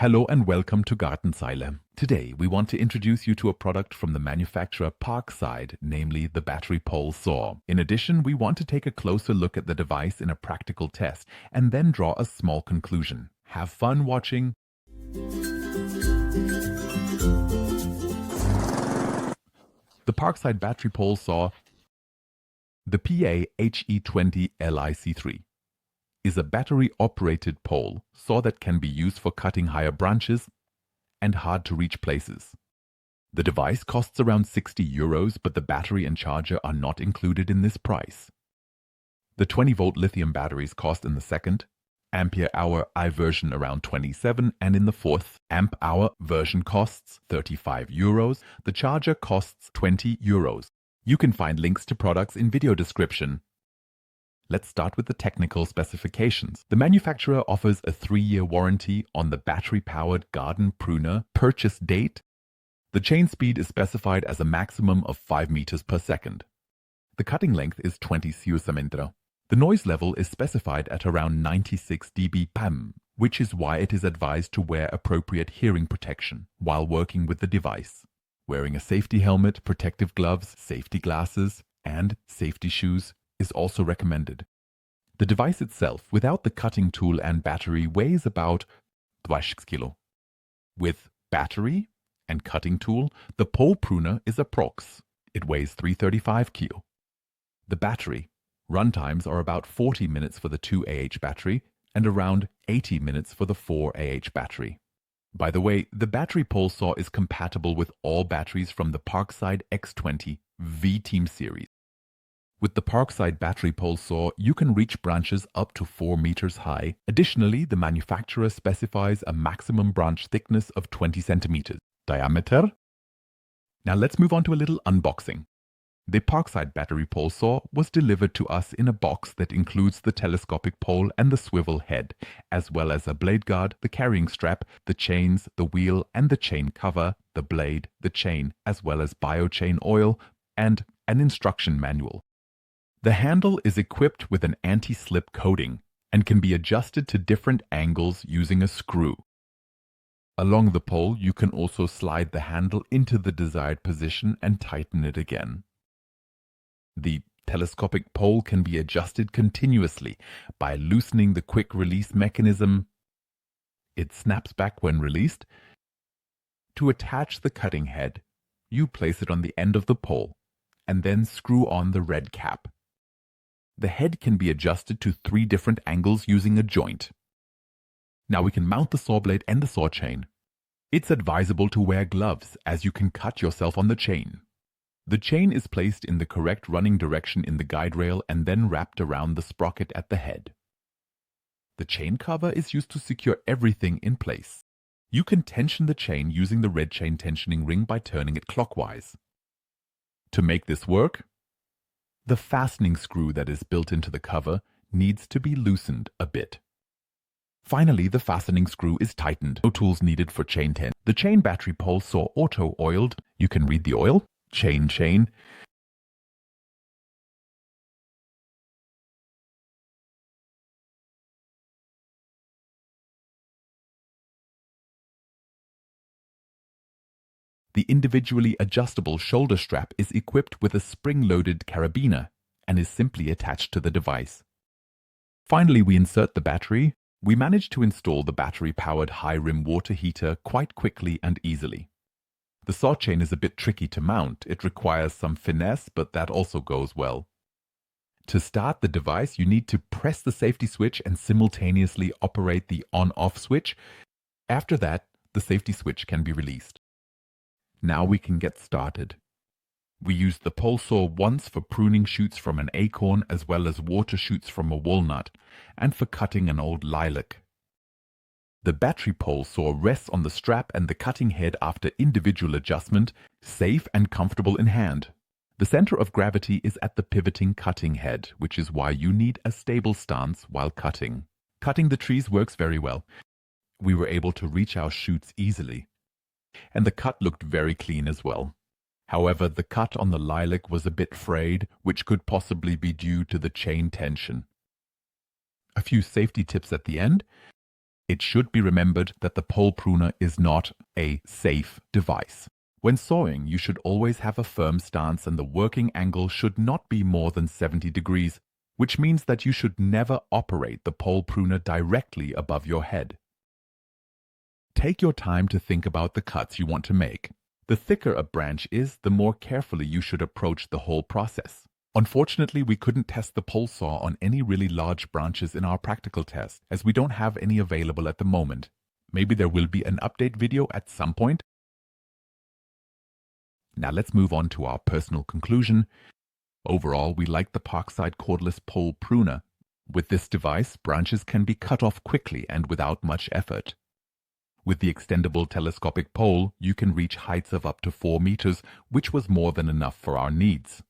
Hello and welcome to Gartenzeile. Today we want to introduce you to a product from the manufacturer Parkside, namely the battery pole saw. In addition, we want to take a closer look at the device in a practical test and then draw a small conclusion. Have fun watching. The Parkside battery pole saw, the PA-HE20 LIC3, is a battery-operated pole saw that can be used for cutting higher branches and hard-to-reach places. The device costs around €60, but the battery and charger are not included in this price. The 20-volt lithium batteries cost in the second ampere-hour I version around 27, and in the fourth amp-hour version costs €35. The charger costs €20. You can find links to products in video description. Let's start with the technical specifications. The manufacturer offers a 3-year warranty on the battery-powered garden pruner. Purchase date. The chain speed is specified as a maximum of 5 meters per second. The cutting length is 20 cm. The noise level is specified at around 96 dB/m, which is why it is advised to wear appropriate hearing protection while working with the device. Wearing a safety helmet, protective gloves, safety glasses, and safety shoes is also recommended. The device itself, without the cutting tool and battery, weighs about 20 kg. With battery and cutting tool, the pole pruner is approx. It weighs 335 kg. The battery run times are about 40 minutes for the 2Ah battery and around 80 minutes for the 4Ah battery. By the way, the battery pole saw is compatible with all batteries from the Parkside X20 V-Team series. With the Parkside battery pole saw, you can reach branches up to 4 meters high. Additionally, the manufacturer specifies a maximum branch thickness of 20 centimeters. Diameter? Now let's move on to a little unboxing. The Parkside battery pole saw was delivered to us in a box that includes the telescopic pole and the swivel head, as well as a blade guard, the carrying strap, the chains, the wheel and the chain cover, the blade, the chain, as well as biochain oil, and an instruction manual. The handle is equipped with an anti-slip coating and can be adjusted to different angles using a screw. Along the pole, you can also slide the handle into the desired position and tighten it again. The telescopic pole can be adjusted continuously by loosening the quick release mechanism. It snaps back when released. To attach the cutting head, you place it on the end of the pole and then screw on the red cap. The head can be adjusted to 3 different angles using a joint. Now we can mount the saw blade and the saw chain. It's advisable to wear gloves as you can cut yourself on the chain. The chain is placed in the correct running direction in the guide rail and then wrapped around the sprocket at the head. The chain cover is used to secure everything in place. You can tension the chain using the red chain tensioning ring by turning it clockwise. To make this work, the fastening screw that is built into the cover needs to be loosened a bit. Finally, the fastening screw is tightened. No tools needed for chain tension. The chain battery pole saw auto-oiled. You can read the oil. Chain. The individually adjustable shoulder strap is equipped with a spring-loaded carabiner and is simply attached to the device. Finally, we insert the battery. We managed to install the battery-powered high-rim water heater quite quickly and easily. The saw chain is a bit tricky to mount. It requires some finesse, but that also goes well. To start the device, you need to press the safety switch and simultaneously operate the on-off switch. After that, the safety switch can be released. Now we can get started. We used the pole saw once for pruning shoots from an acorn as well as water shoots from a walnut, and for cutting an old lilac. The battery pole saw rests on the strap and the cutting head after individual adjustment, safe and comfortable in hand. The center of gravity is at the pivoting cutting head, which is why you need a stable stance while cutting. Cutting the trees works very well. We were able to reach our shoots easily. And the cut looked very clean as well. However, the cut on the lilac was a bit frayed, which could possibly be due to the chain tension. A few safety tips at the end. It should be remembered that the pole pruner is not a safe device. When sawing, you should always have a firm stance and the working angle should not be more than 70 degrees, which means that you should never operate the pole pruner directly above your head. Take your time to think about the cuts you want to make. The thicker a branch is, the more carefully you should approach the whole process. Unfortunately, we couldn't test the pole saw on any really large branches in our practical test, as we don't have any available at the moment. Maybe there will be an update video at some point. Now let's move on to our personal conclusion. Overall, we like the Parkside cordless pole pruner. With this device, branches can be cut off quickly and without much effort. With the extendable telescopic pole, you can reach heights of up to 4 meters, which was more than enough for our needs.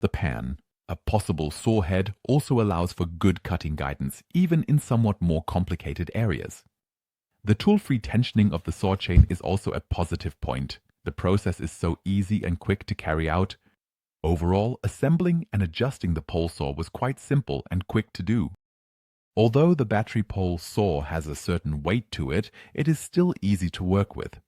The pan, a possible saw head, also allows for good cutting guidance, even in somewhat more complicated areas. The tool-free tensioning of the saw chain is also a positive point. The process is so easy and quick to carry out. Overall, assembling and adjusting the pole saw was quite simple and quick to do. Although the battery pole saw has a certain weight to it, it is still easy to work with.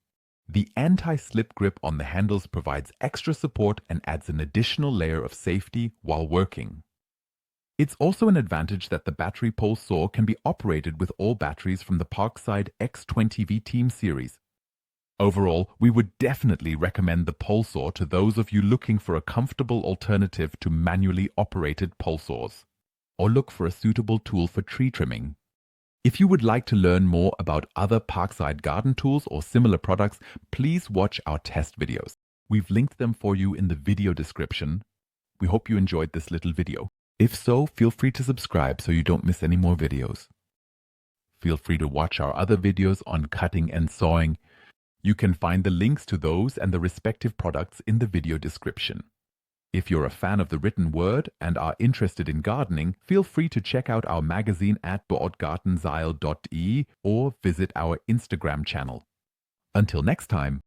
The anti-slip grip on the handles provides extra support and adds an additional layer of safety while working. It's also an advantage that the battery pole saw can be operated with all batteries from the Parkside X20V Team series. Overall, we would definitely recommend the pole saw to those of you looking for a comfortable alternative to manually operated pole saws, or look for a suitable tool for tree trimming. If you would like to learn more about other Parkside garden tools or similar products, please watch our test videos. We've linked them for you in the video description. We hope you enjoyed this little video. If so, feel free to subscribe so you don't miss any more videos. Feel free to watch our other videos on cutting and sawing. You can find the links to those and the respective products in the video description. If you're a fan of the written word and are interested in gardening, feel free to check out our magazine at beortgartenzeil.de or visit our Instagram channel. Until next time.